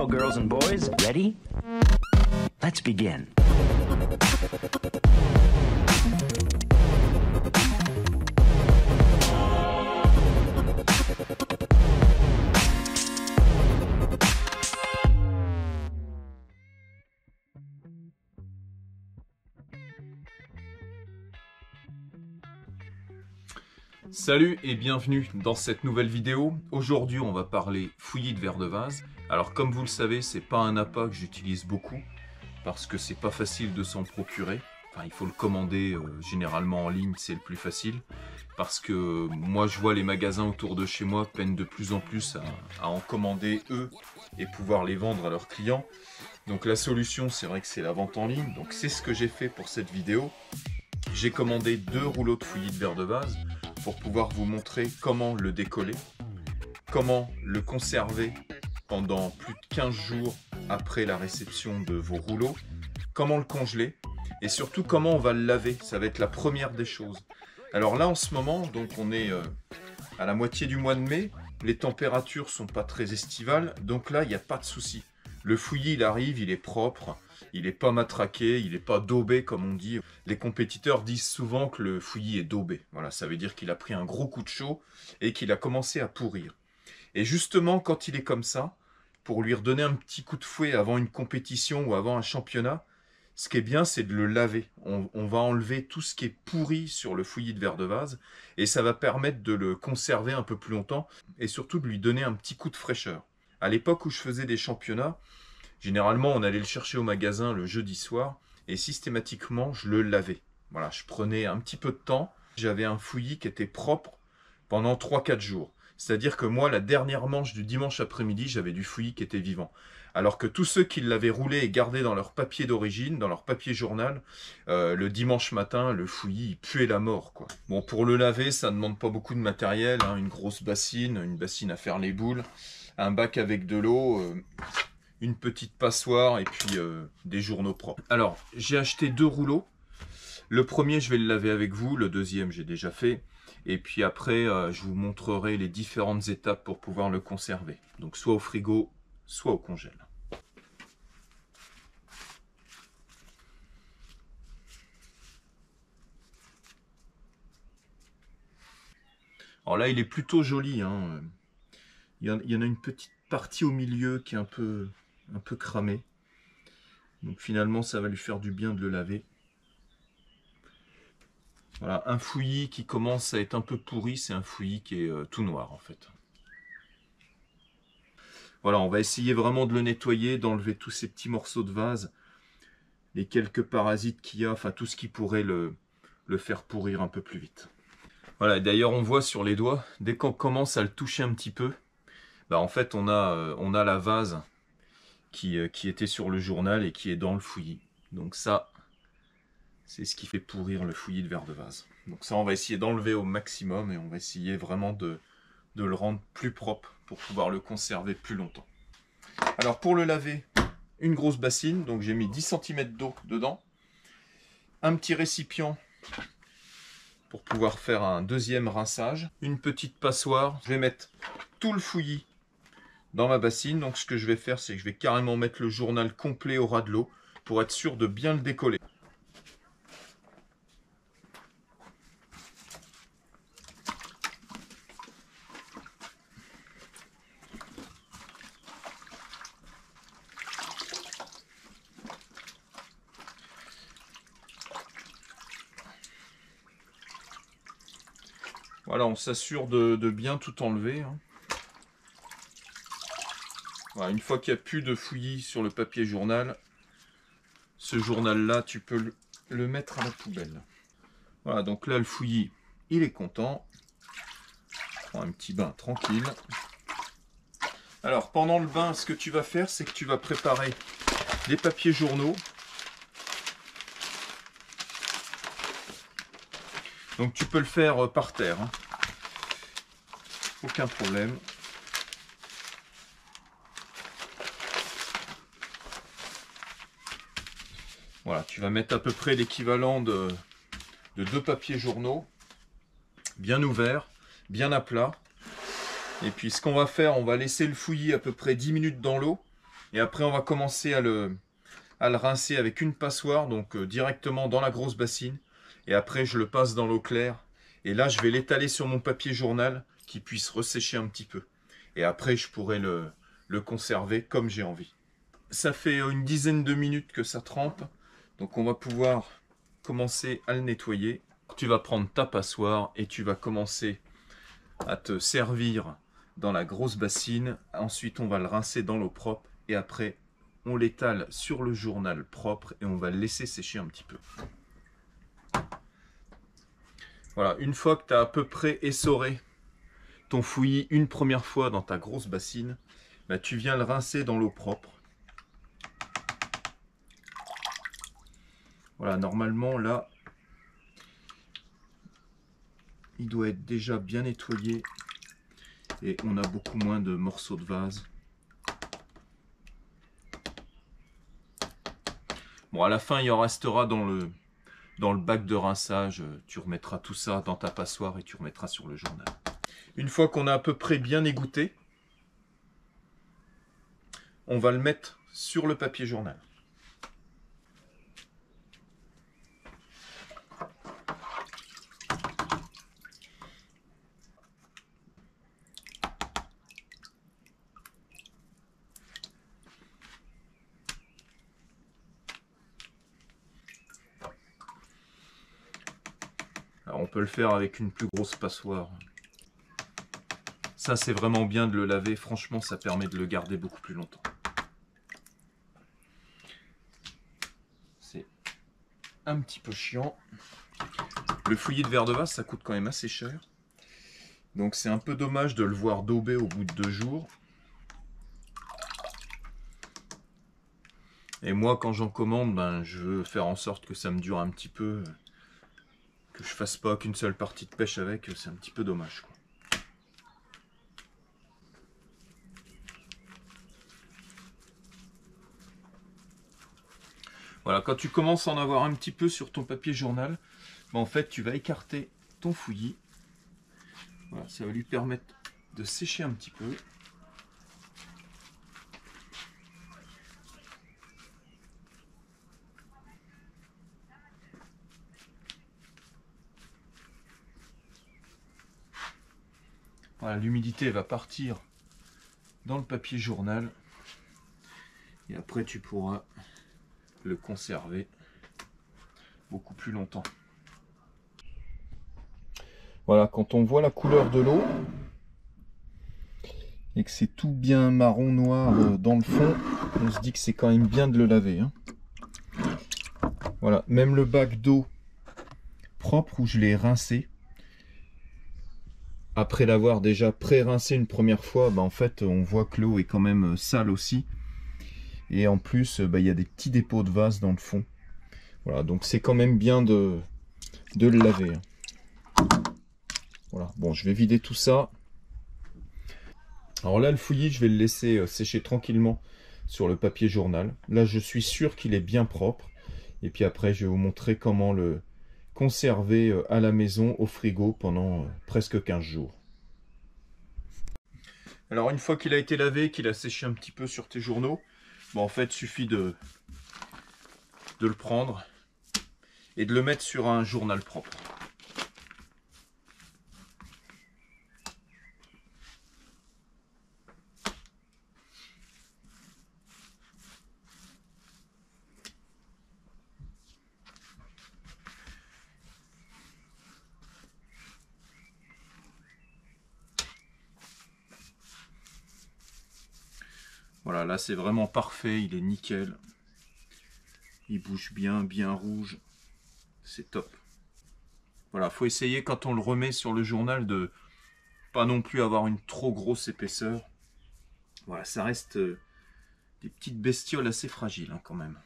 Now, girls and boys, ready? Let's begin. Salut et bienvenue dans cette nouvelle vidéo. Aujourd'hui on va parler fouillis de verre de vase. Alors comme vous le savez, c'est pas un appât que j'utilise beaucoup parce que c'est pas facile de s'en procurer. Enfin, il faut le commander généralement en ligne, c'est le plus facile. Parce que moi je vois les magasins autour de chez moi peinent de plus en plus à en commander eux et pouvoir les vendre à leurs clients. Donc la solution, c'est vrai que c'est la vente en ligne. Donc c'est ce que j'ai fait pour cette vidéo. J'ai commandé 2 rouleaux de fouillis de verre de vase pour pouvoir vous montrer comment le décoller, comment le conserver pendant plus de 15 jours après la réception de vos rouleaux, comment le congeler et surtout comment on va le laver. Ça va être la première des choses. Alors là en ce moment, donc on est à la moitié du mois de mai, les températures sont pas très estivales, donc là il n'y a pas de souci. Le fouillis il arrive, il est propre, il n'est pas matraqué, il n'est pas daubé comme on dit. Les compétiteurs disent souvent que le fouillis est daubé. Voilà, ça veut dire qu'il a pris un gros coup de chaud et qu'il a commencé à pourrir. Et justement, quand il est comme ça, pour lui redonner un petit coup de fouet avant une compétition ou avant un championnat, ce qui est bien, c'est de le laver. On va enlever tout ce qui est pourri sur le fouillis de verre de vase et ça va permettre de le conserver un peu plus longtemps et surtout de lui donner un petit coup de fraîcheur. À l'époque où je faisais des championnats, généralement, on allait le chercher au magasin le jeudi soir et systématiquement, je le lavais. Voilà, je prenais un petit peu de temps. J'avais un fouillis qui était propre pendant 3-4 jours. C'est-à-dire que moi, la dernière manche du dimanche après-midi, j'avais du fouillis qui était vivant. Alors que tous ceux qui l'avaient roulé et gardé dans leur papier d'origine, dans leur papier journal, le dimanche matin, le fouillis, il puait la mort, quoi. Bon, pour le laver, ça ne demande pas beaucoup de matériel, hein, une grosse bassine, une bassine à faire les boules, un bac avec de l'eau, une petite passoire et puis des journaux propres. Alors, j'ai acheté 2 rouleaux. Le premier, je vais le laver avec vous. Le deuxième, j'ai déjà fait. Et puis après, je vous montrerai les différentes étapes pour pouvoir le conserver. Donc, soit au frigo, soit au congèle. Alors là, il est plutôt joli, hein. Il y en a une petite partie au milieu qui est un peu cramée. Donc finalement, ça va lui faire du bien de le laver. Voilà, un fouillis qui commence à être un peu pourri, c'est un fouillis qui est tout noir en fait. Voilà, on va essayer vraiment de le nettoyer, d'enlever tous ces petits morceaux de vase, les quelques parasites qu'il y a, enfin tout ce qui pourrait le faire pourrir un peu plus vite. Voilà, d'ailleurs on voit sur les doigts, dès qu'on commence à le toucher un petit peu, bah en fait on a la vase qui était sur le journal et qui est dans le fouillis. Donc ça, c'est ce qui fait pourrir le fouillis de verre de vase. Donc ça, on va essayer d'enlever au maximum et on va essayer vraiment de le rendre plus propre pour pouvoir le conserver plus longtemps. Alors pour le laver, une grosse bassine, donc j'ai mis 10 cm d'eau dedans, un petit récipient pour pouvoir faire un deuxième rinçage, une petite passoire. Je vais mettre tout le fouillis dans ma bassine. Donc ce que je vais faire, c'est que je vais carrément mettre le journal complet au ras de l'eau pour être sûr de bien le décoller. Voilà, on s'assure de bien tout enlever, hein. Voilà, une fois qu'il n'y a plus de fouillis sur le papier journal, ce journal-là, tu peux le mettre à la poubelle. Voilà, donc là, le fouillis, il est content. Prends un petit bain tranquille. Alors, pendant le bain, ce que tu vas faire, c'est que tu vas préparer des papiers journaux. Donc, tu peux le faire par terre, hein. Aucun problème. Voilà, tu vas mettre à peu près l'équivalent de 2 papiers journaux, bien ouverts, bien à plat. Et puis ce qu'on va faire, on va laisser le fouillis à peu près 10 minutes dans l'eau. Et après, on va commencer à le rincer avec une passoire, donc directement dans la grosse bassine. Et après, je le passe dans l'eau claire. Et là, je vais l'étaler sur mon papier journal qui puisse ressécher un petit peu. Et après, je pourrai le conserver comme j'ai envie. Ça fait une dizaine de minutes que ça trempe. Donc, on va pouvoir commencer à le nettoyer. Tu vas prendre ta passoire et tu vas commencer à te servir dans la grosse bassine. Ensuite, on va le rincer dans l'eau propre. Et après, on l'étale sur le journal propre et on va le laisser sécher un petit peu. Voilà, une fois que tu as à peu près essoré ton fouillis une première fois dans ta grosse bassine, bah, tu viens le rincer dans l'eau propre. Voilà, normalement là, il doit être déjà bien nettoyé et on a beaucoup moins de morceaux de vase. Bon, à la fin, il en restera dans le bac de rinçage. Tu remettras tout ça dans ta passoire et tu remettras sur le journal. Une fois qu'on a à peu près bien égoutté, on va le mettre sur le papier journal. Alors on peut le faire avec une plus grosse passoire. Ça, c'est vraiment bien de le laver. Franchement, ça permet de le garder beaucoup plus longtemps. C'est un petit peu chiant. Le fouillis de verre de vase, ça coûte quand même assez cher. Donc c'est un peu dommage de le voir dauber au bout de 2 jours. Et moi, quand j'en commande, ben, je veux faire en sorte que ça me dure un petit peu. Que je fasse pas qu'une seule partie de pêche avec, c'est un petit peu dommage, quoi. Voilà, quand tu commences à en avoir un petit peu sur ton papier journal, ben en fait, tu vas écarter ton fouillis. Voilà, ça va lui permettre de sécher un petit peu. Voilà, l'humidité va partir dans le papier journal. Et après, tu pourras le conserver beaucoup plus longtemps. Voilà, quand on voit la couleur de l'eau et que c'est tout bien marron noir dans le fond, on se dit que c'est quand même bien de le laver, hein. Voilà, même le bac d'eau propre où je l'ai rincé, après l'avoir déjà pré-rincé une première fois, bah en fait on voit que l'eau est quand même sale aussi. Et en plus, bah, il y a des petits dépôts de vase dans le fond. Voilà, donc c'est quand même bien de le laver. Voilà, bon, je vais vider tout ça. Alors là, le fouillis, je vais le laisser sécher tranquillement sur le papier journal. Là, je suis sûr qu'il est bien propre. Et puis après, je vais vous montrer comment le conserver à la maison, au frigo, pendant presque 15 jours. Alors, une fois qu'il a été lavé, qu'il a séché un petit peu sur tes journaux, bon, en fait, il suffit de le prendre et de le mettre sur un journal propre. Voilà, là c'est vraiment parfait, il est nickel. Il bouge bien, bien rouge. C'est top. Voilà, faut essayer quand on le remet sur le journal de pas non plus avoir une trop grosse épaisseur. Voilà, ça reste des petites bestioles assez fragiles hein, quand même.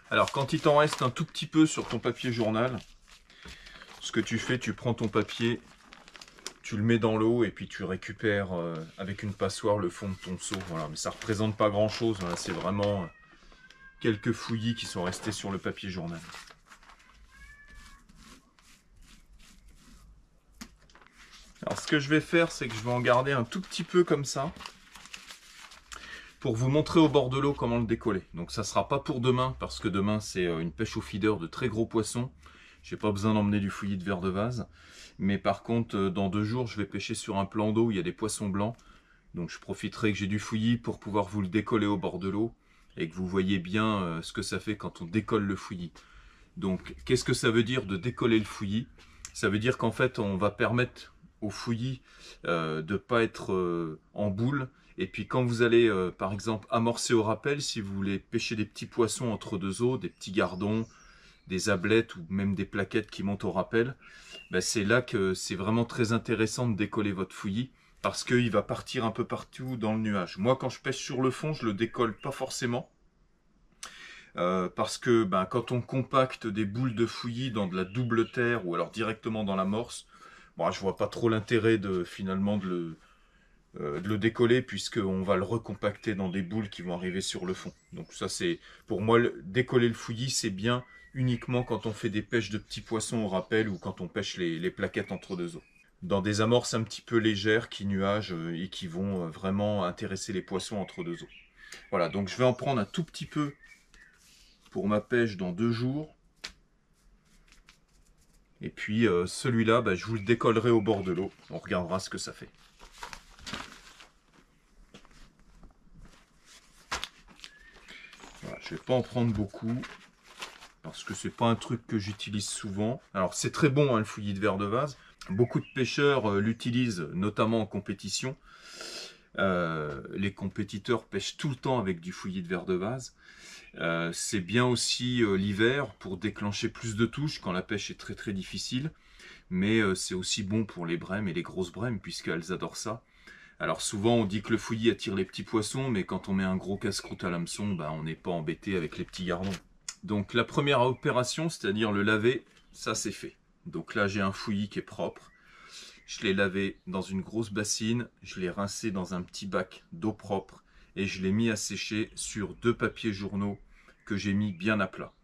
Alors quand il t'en reste un tout petit peu sur ton papier journal, ce que tu fais, tu prends ton papier, tu le mets dans l'eau et puis tu récupères avec une passoire le fond de ton seau. Voilà, mais ça ne représente pas grand chose. Voilà, c'est vraiment quelques fouillis qui sont restés sur le papier journal. Alors ce que je vais faire, c'est que je vais en garder un tout petit peu comme ça. pour vous montrer au bord de l'eau comment le décoller. Donc ça sera pas pour demain, parce que demain c'est une pêche au feeder de très gros poissons. J'ai pas besoin d'emmener du fouillis de vers de vase. Mais par contre, dans 2 jours, je vais pêcher sur un plan d'eau où il y a des poissons blancs. Donc je profiterai que j'ai du fouillis pour pouvoir vous le décoller au bord de l'eau. Et que vous voyez bien ce que ça fait quand on décolle le fouillis. Donc qu'est-ce que ça veut dire de décoller le fouillis? Ça veut dire qu'en fait on va permettre au fouillis de ne pas être en boule. Et puis quand vous allez par exemple amorcer au rappel, si vous voulez pêcher des petits poissons entre 2 eaux, des petits gardons, des ablettes ou même des plaquettes qui montent au rappel, ben c'est là que c'est vraiment très intéressant de décoller votre fouillis parce qu'il va partir un peu partout dans le nuage. Moi quand je pêche sur le fond, je le décolle pas forcément. Parce que ben, quand on compacte des boules de fouillis dans de la double terre ou alors directement dans l'amorce, bon, je vois pas trop l'intérêt finalement de le décoller puisqu'on va le recompacter dans des boules qui vont arriver sur le fond. Donc ça c'est, pour moi, décoller le fouillis c'est bien uniquement quand on fait des pêches de petits poissons au rappel ou quand on pêche les plaquettes entre 2 eaux. Dans des amorces un petit peu légères qui nuagent et qui vont vraiment intéresser les poissons entre 2 eaux. Voilà, donc je vais en prendre un tout petit peu pour ma pêche dans 2 jours. Et puis celui-là, bah, je vous le décollerai au bord de l'eau. On regardera ce que ça fait. Voilà, je ne vais pas en prendre beaucoup. Parce que c'est pas un truc que j'utilise souvent. Alors c'est très bon hein, le fouillis de vers de vase. Beaucoup de pêcheurs l'utilisent, notamment en compétition. Les compétiteurs pêchent tout le temps avec du fouillis de vers de vase. C'est bien aussi l'hiver pour déclencher plus de touches quand la pêche est très très difficile. Mais c'est aussi bon pour les brèmes et les grosses brèmes puisqu'elles adorent ça. Alors souvent on dit que le fouillis attire les petits poissons, mais quand on met un gros casse-croûte à l'hameçon, ben, on n'est pas embêté avec les petits gardons. Donc la première opération, c'est-à-dire le laver, ça c'est fait. Donc là j'ai un fouillis qui est propre. Je l'ai lavé dans une grosse bassine, je l'ai rincé dans un petit bac d'eau propre et je l'ai mis à sécher sur 2 papiers journaux que j'ai mis bien à plat.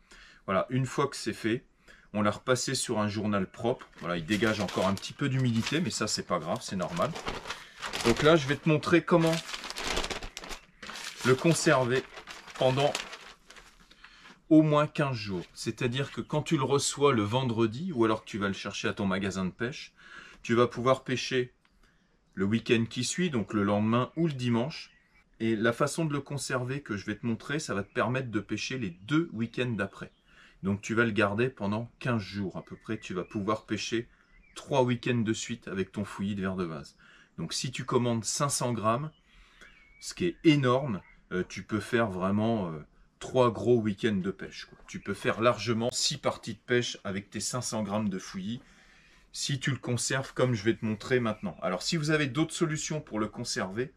Voilà, une fois que c'est fait, on l'a repassé sur un journal propre. Voilà, il dégage encore un petit peu d'humidité, mais ça c'est pas grave, c'est normal. Donc là je vais te montrer comment le conserver pendant au moins 15 jours. C'est-à-dire que quand tu le reçois le vendredi, ou alors que tu vas le chercher à ton magasin de pêche, tu vas pouvoir pêcher le week-end qui suit, donc le lendemain ou le dimanche. Et la façon de le conserver que je vais te montrer, ça va te permettre de pêcher les 2 week-ends d'après. Donc tu vas le garder pendant 15 jours à peu près. Tu vas pouvoir pêcher 3 week-ends de suite avec ton fouillis de vers de vase. Donc si tu commandes 500 grammes, ce qui est énorme, tu peux faire vraiment 3 gros week-ends de pêche, quoi. Tu peux faire largement 6 parties de pêche avec tes 500 grammes de fouillis. Si tu le conserves comme je vais te montrer maintenant. Alors si vous avez d'autres solutions pour le conserver,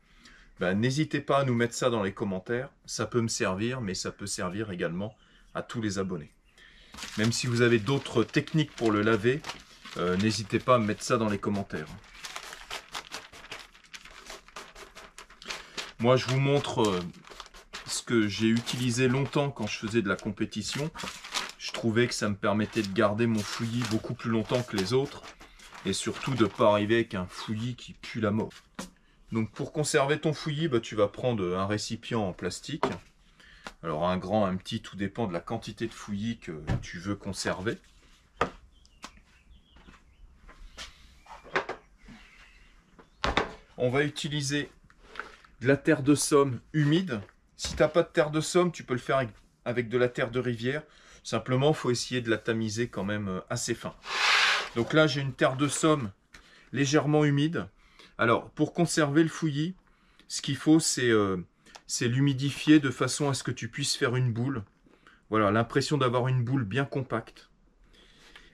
ben, n'hésitez pas à nous mettre ça dans les commentaires. Ça peut me servir, mais ça peut servir également à tous les abonnés. Même si vous avez d'autres techniques pour le laver, n'hésitez pas à me mettre ça dans les commentaires. Moi je vous montre ce que j'ai utilisé longtemps quand je faisais de la compétition. Je trouvais que ça me permettait de garder mon fouillis beaucoup plus longtemps que les autres. Et surtout de ne pas arriver avec un fouillis qui pue la mort. Donc pour conserver ton fouillis, bah, tu vas prendre un récipient en plastique. Alors un grand, un petit, tout dépend de la quantité de fouillis que tu veux conserver. On va utiliser de la terre de Somme humide. Si tu n'as pas de terre de Somme, tu peux le faire avec de la terre de rivière. Simplement, il faut essayer de la tamiser quand même assez fin. Donc là, j'ai une terre de Somme légèrement humide. Alors, pour conserver le fouillis, ce qu'il faut, c'est l'humidifier de façon à ce que tu puisses faire une boule. Voilà, l'impression d'avoir une boule bien compacte.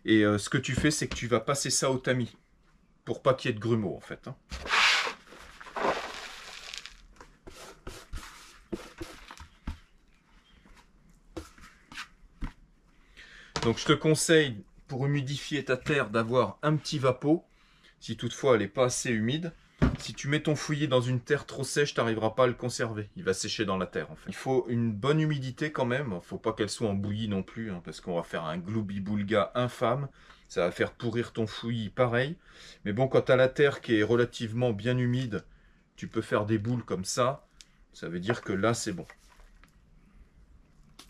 Et ce que tu fais, c'est que tu vas passer ça au tamis. Pour pas qu'il y ait de grumeaux, en fait. Hein. Donc je te conseille, pour humidifier ta terre, d'avoir un petit vapeau, si toutefois elle n'est pas assez humide. Si tu mets ton fouillis dans une terre trop sèche, tu n'arriveras pas à le conserver. Il va sécher dans la terre en fait. Il faut une bonne humidité quand même. Il ne faut pas qu'elle soit en bouillie non plus, hein, parce qu'on va faire un gloubi-boulga infâme. Ça va faire pourrir ton fouillis pareil. Mais bon, quand tu as la terre qui est relativement bien humide, tu peux faire des boules comme ça. Ça veut dire que là, c'est bon.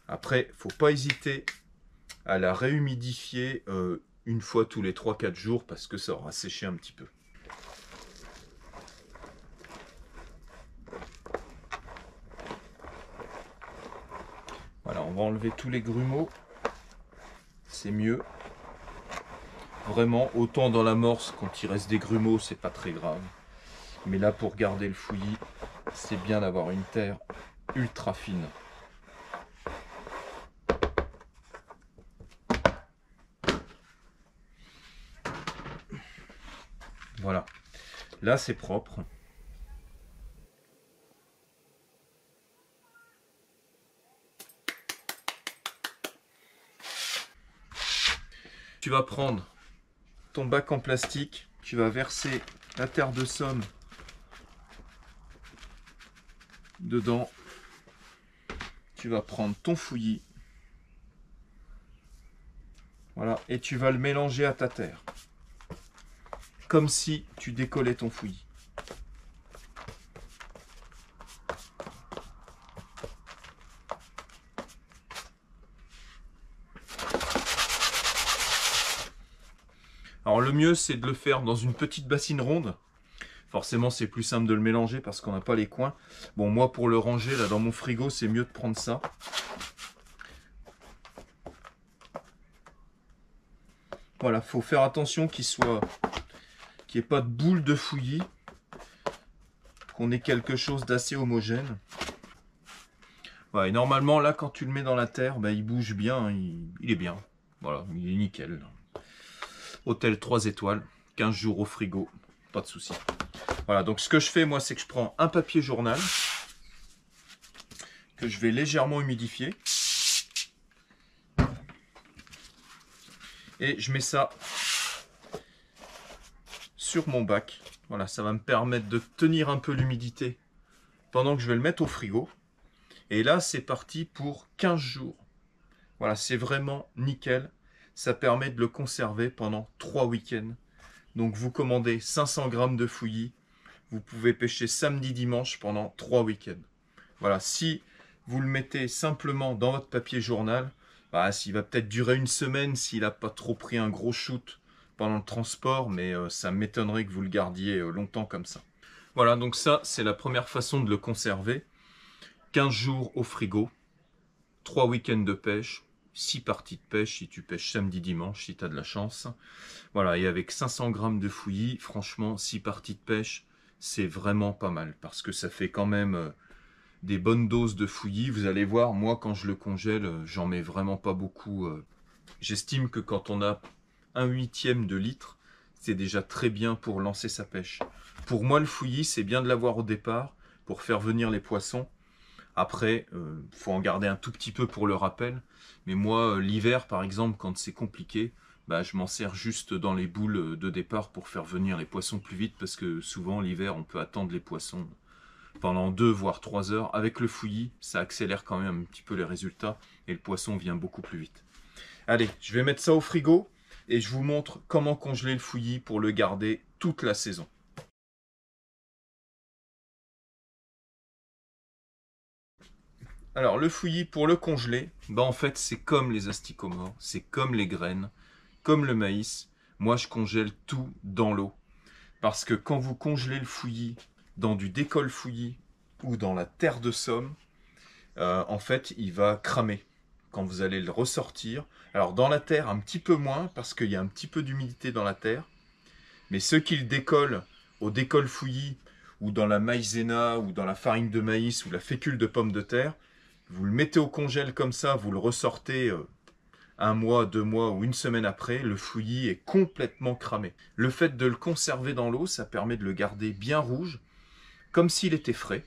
Après, faut pas hésiter à la réhumidifier une fois tous les 3-4 jours parce que ça aura séché un petit peu. Voilà, on va enlever tous les grumeaux. C'est mieux. Vraiment, autant dans l'amorce, quand il reste des grumeaux, c'est pas très grave. Mais là, pour garder le fouillis, c'est bien d'avoir une terre ultra fine. Voilà. Là, c'est propre. Tu vas prendre ton bac en plastique, tu vas verser la terre de Somme dedans. Tu vas prendre ton fouillis. Voilà, et tu vas le mélanger à ta terre. Comme si tu décollais ton fouillis. Alors le mieux, c'est de le faire dans une petite bassine ronde. Forcément, c'est plus simple de le mélanger parce qu'on n'a pas les coins. Bon, moi, pour le ranger, là, dans mon frigo, c'est mieux de prendre ça. Voilà, faut faire attention qu'il n'y ait pas de boule de fouillis. Qu'on ait quelque chose d'assez homogène. Voilà, et normalement, là, quand tu le mets dans la terre, bah, il bouge bien, il est bien. Voilà, il est nickel. Hôtel 3 étoiles, 15 jours au frigo, pas de souci. Voilà, donc ce que je fais, moi, c'est que je prends un papier journal que je vais légèrement humidifier. Et je mets ça sur mon bac. Voilà, ça va me permettre de tenir un peu l'humidité pendant que je vais le mettre au frigo. Et là, c'est parti pour 15 jours. Voilà, c'est vraiment nickel. Ça permet de le conserver pendant 3 week-ends. Donc vous commandez 500 g de fouillis. Vous pouvez pêcher samedi, dimanche pendant 3 week-ends. Voilà, si vous le mettez simplement dans votre papier journal, bah, il va peut-être durer une semaine s'il n'a pas trop pris un gros shoot pendant le transport, mais ça m'étonnerait que vous le gardiez longtemps comme ça. Voilà, donc ça, c'est la première façon de le conserver. 15 jours au frigo, 3 week-ends de pêche, 6 parties de pêche si tu pêches samedi, dimanche, si tu as de la chance. Voilà, et avec 500 g de fouillis, franchement, 6 parties de pêche, c'est vraiment pas mal, parce que ça fait quand même des bonnes doses de fouillis. Vous allez voir, moi, quand je le congèle, j'en mets vraiment pas beaucoup. J'estime que quand on a 1/8 de litre, c'est déjà très bien pour lancer sa pêche. Pour moi, le fouillis, c'est bien de l'avoir au départ, pour faire venir les poissons. Après, faut en garder un tout petit peu pour le rappel. Mais moi, l'hiver, par exemple, quand c'est compliqué, bah, je m'en sers juste dans les boules de départ pour faire venir les poissons plus vite. Parce que souvent, l'hiver, on peut attendre les poissons pendant 2 voire 3 heures. Avec le fouillis, ça accélère quand même un petit peu les résultats. Et le poisson vient beaucoup plus vite. Allez, je vais mettre ça au frigo. Et je vous montre comment congeler le fouillis pour le garder toute la saison. Alors, le fouillis, pour le congeler, bah en fait, c'est comme les asticots morts, c'est comme les graines, comme le maïs. Moi, je congèle tout dans l'eau. Parce que quand vous congelez le fouillis dans du décolle fouillis ou dans la terre de Somme, en fait, il va cramer quand vous allez le ressortir. Alors, dans la terre, un petit peu moins, parce qu'il y a un petit peu d'humidité dans la terre. Mais ceux qui le décollent au décolle fouillis, ou dans la maïzena, ou dans la farine de maïs, ou la fécule de pomme de terre, vous le mettez au congèle comme ça, vous le ressortez 1 mois, 2 mois ou une semaine après, le fouillis est complètement cramé. Le fait de le conserver dans l'eau, ça permet de le garder bien rouge, comme s'il était frais.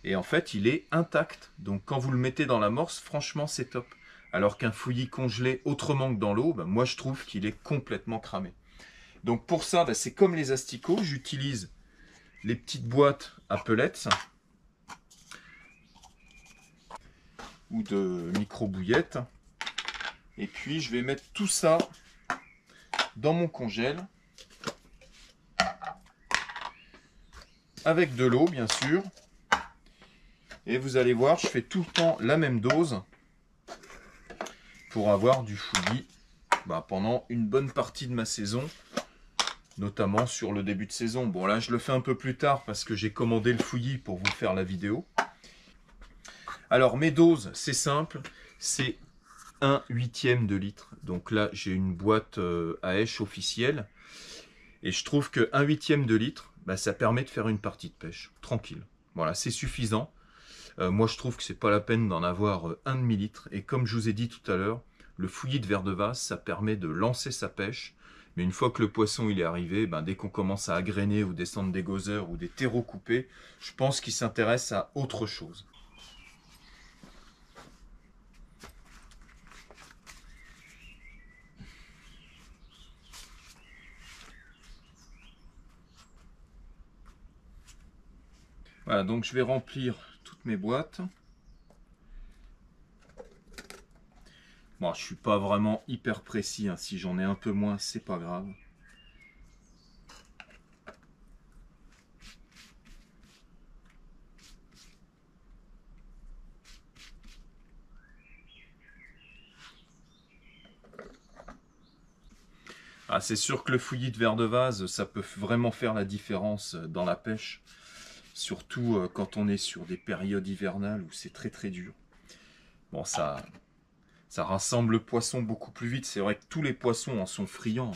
Et en fait, il est intact. Donc quand vous le mettez dans l'amorce, franchement, c'est top. Alors qu'un fouillis congelé autrement que dans l'eau, ben, moi je trouve qu'il est complètement cramé. Donc pour ça, ben, c'est comme les asticots, j'utilise les petites boîtes à pellets ou de micro-bouillettes. Et puis je vais mettre tout ça dans mon congèle. Avec de l'eau, bien sûr. Et vous allez voir, je fais tout le temps la même dose pour avoir du fouillis pendant une bonne partie de ma saison, notamment sur le début de saison. Bon là je le fais un peu plus tard parce que j'ai commandé le fouillis pour vous faire la vidéo. Alors mes doses, c'est simple, c'est 1/8 de litre. Donc là j'ai une boîte à Hecht officielle. Et je trouve que 1/8 de litre, ça permet de faire une partie de pêche, tranquille. Voilà, c'est suffisant. Moi je trouve que c'est pas la peine d'en avoir 1/2 litre. Et comme je vous ai dit tout à l'heure, le fouillis de vers de vase, ça permet de lancer sa pêche. Mais une fois que le poisson il est arrivé, dès qu'on commence à agréner ou descendre des gozzers ou des terreaux coupés, je pense qu'il s'intéresse à autre chose. Voilà, donc je vais remplir toutes mes boîtes. Bon, je suis pas vraiment hyper précis, hein. Si j'en ai un peu moins, c'est pas grave. Ah, c'est sûr que le fouillis de vers de vase, ça peut vraiment faire la différence dans la pêche. Surtout quand on est sur des périodes hivernales où c'est très très dur. Bon, ça rassemble le poisson beaucoup plus vite. C'est vrai que tous les poissons en sont friands.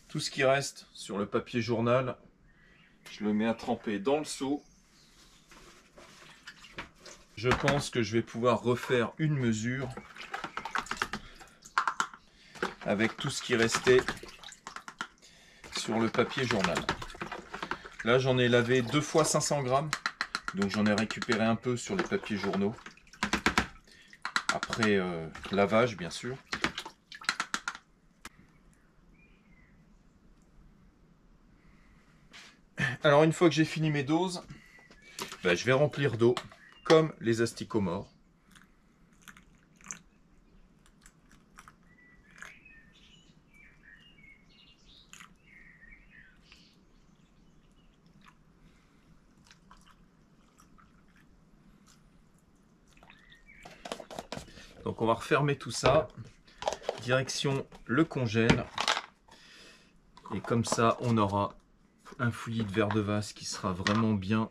Tout ce qui reste sur le papier journal, je le mets à tremper dans le seau. Je pense que je vais pouvoir refaire une mesure avec tout ce qui restait sur le papier journal. Là, j'en ai lavé 2 fois 500 grammes. Donc j'en ai récupéré un peu sur les papiers journaux. Après lavage, bien sûr. Alors une fois que j'ai fini mes doses, je vais remplir d'eau, comme les asticots morts. Donc on va refermer tout ça, direction le congèle, et comme ça on aura un fouillis de vers de vase qui sera vraiment bien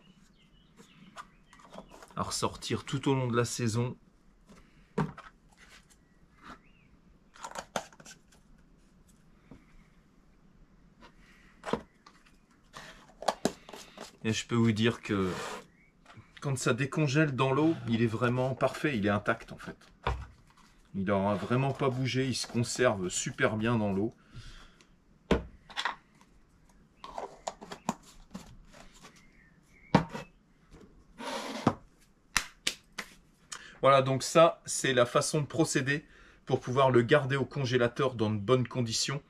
à ressortir tout au long de la saison. Et je peux vous dire que quand ça décongèle dans l'eau, il est vraiment parfait, il est intact en fait. Il n'aura vraiment pas bougé, il se conserve super bien dans l'eau. Voilà, donc ça, c'est la façon de procéder pour pouvoir le garder au congélateur dans de bonnes conditions.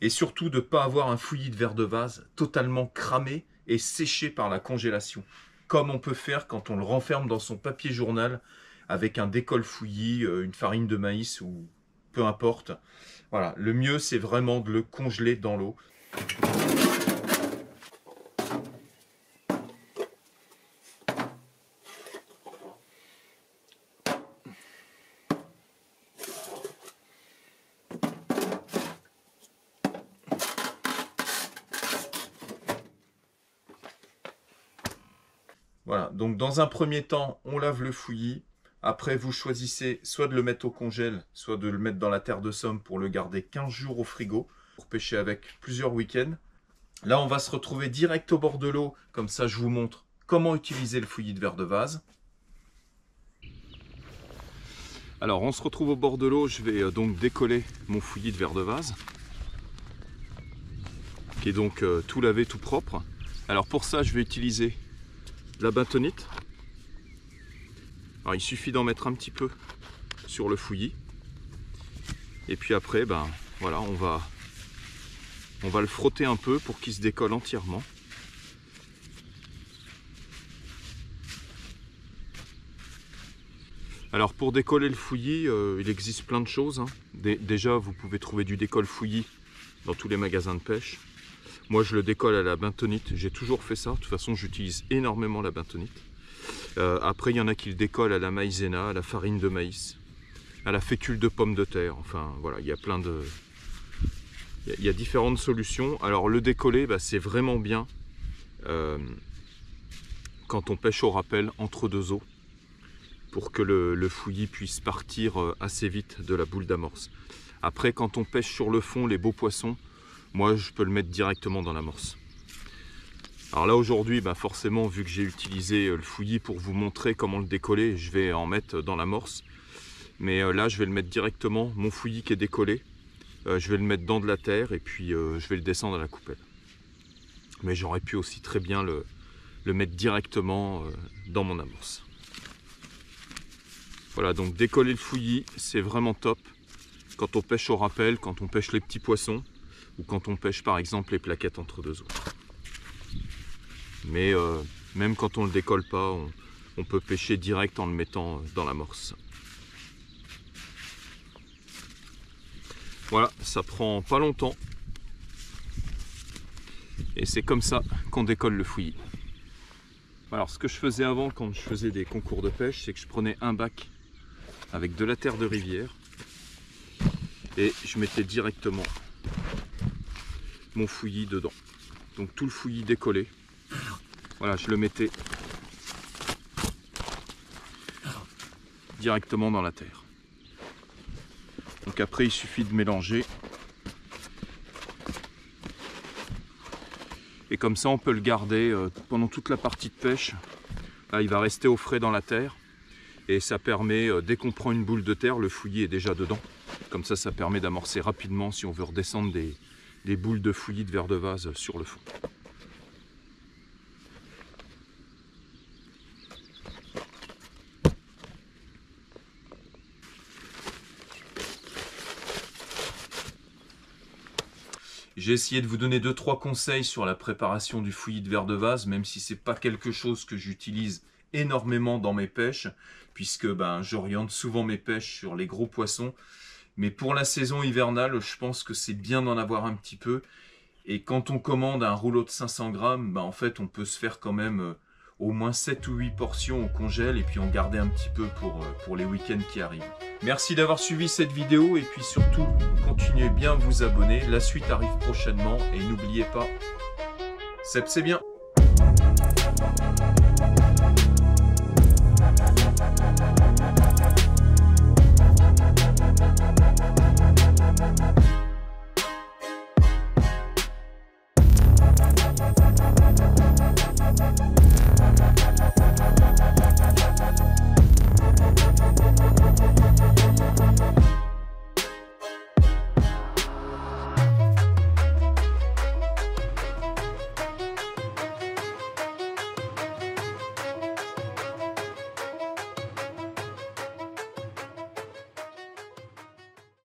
Et surtout de ne pas avoir un fouillis de vers de vase totalement cramé et séché par la congélation. Comme on peut faire quand on le renferme dans son papier journal avec un décolle fouillis, une farine de maïs ou peu importe. Voilà, le mieux c'est vraiment de le congeler dans l'eau. Voilà, donc dans un premier temps, on lave le fouillis. Après, vous choisissez soit de le mettre au congèle, soit de le mettre dans la terre de Somme pour le garder 15 jours au frigo, pour pêcher avec plusieurs week-ends. Là, on va se retrouver direct au bord de l'eau, comme ça je vous montre comment utiliser le fouillis de vers de vase. Alors, on se retrouve au bord de l'eau, je vais donc décoller mon fouillis de vers de vase, qui est donc tout lavé, tout propre. Alors pour ça, je vais utiliser la bentonite. Alors, il suffit d'en mettre un petit peu sur le fouillis. Et puis après, voilà, on va le frotter un peu pour qu'il se décolle entièrement. Alors pour décoller le fouillis, il existe plein de choses. Déjà, vous pouvez trouver du décolle fouillis dans tous les magasins de pêche. Moi, je le décolle à la bentonite. J'ai toujours fait ça. De toute façon, j'utilise énormément la bentonite. Après, il y en a qui le décollent à la maïzena, à la farine de maïs, à la fécule de pommes de terre. Enfin, voilà, il y a plein de... Il y a différentes solutions. Alors, le décoller, c'est vraiment bien quand on pêche au rappel entre deux eaux, pour que le fouillis puisse partir assez vite de la boule d'amorce. Après, quand on pêche sur le fond les beaux poissons, moi je peux le mettre directement dans l'amorce. Alors là aujourd'hui, forcément, vu que j'ai utilisé le fouillis pour vous montrer comment le décoller, je vais en mettre dans l'amorce. Mais là je vais le mettre directement, mon fouillis qui est décollé, je vais le mettre dans de la terre et puis je vais le descendre à la coupelle. Mais j'aurais pu aussi très bien le mettre directement dans mon amorce. Voilà, donc décoller le fouillis, c'est vraiment top quand on pêche au rappel, quand on pêche les petits poissons ou quand on pêche par exemple les plaquettes entre deux eaux. Mais même quand on ne le décolle pas, on peut pêcher direct en le mettant dans l'amorce. Voilà, ça prend pas longtemps. Et c'est comme ça qu'on décolle le fouillis. Alors ce que je faisais avant quand je faisais des concours de pêche, c'est que je prenais un bac avec de la terre de rivière et je mettais directement mon fouillis dedans. Donc tout le fouillis décollé, voilà, je le mettais directement dans la terre. Donc après il suffit de mélanger et comme ça on peut le garder pendant toute la partie de pêche. Là, il va rester au frais dans la terre. Et ça permet, dès qu'on prend une boule de terre, le fouillis est déjà dedans. Comme ça, ça permet d'amorcer rapidement si on veut redescendre des boules de fouillis de verre de vase sur le fond. J'ai essayé de vous donner 2-3 conseils sur la préparation du fouillis de verre de vase, même si c'est pas quelque chose que j'utilise énormément dans mes pêches, puisque j'oriente souvent mes pêches sur les gros poissons. Mais pour la saison hivernale, je pense que c'est bien d'en avoir un petit peu. Et quand on commande un rouleau de 500 grammes, en fait, on peut se faire quand même au moins 7 ou 8 portions au congèle et puis en garder un petit peu pour les week-ends qui arrivent. Merci d'avoir suivi cette vidéo et puis surtout, continuez bien à vous abonner. La suite arrive prochainement et n'oubliez pas, Seb c'est bien.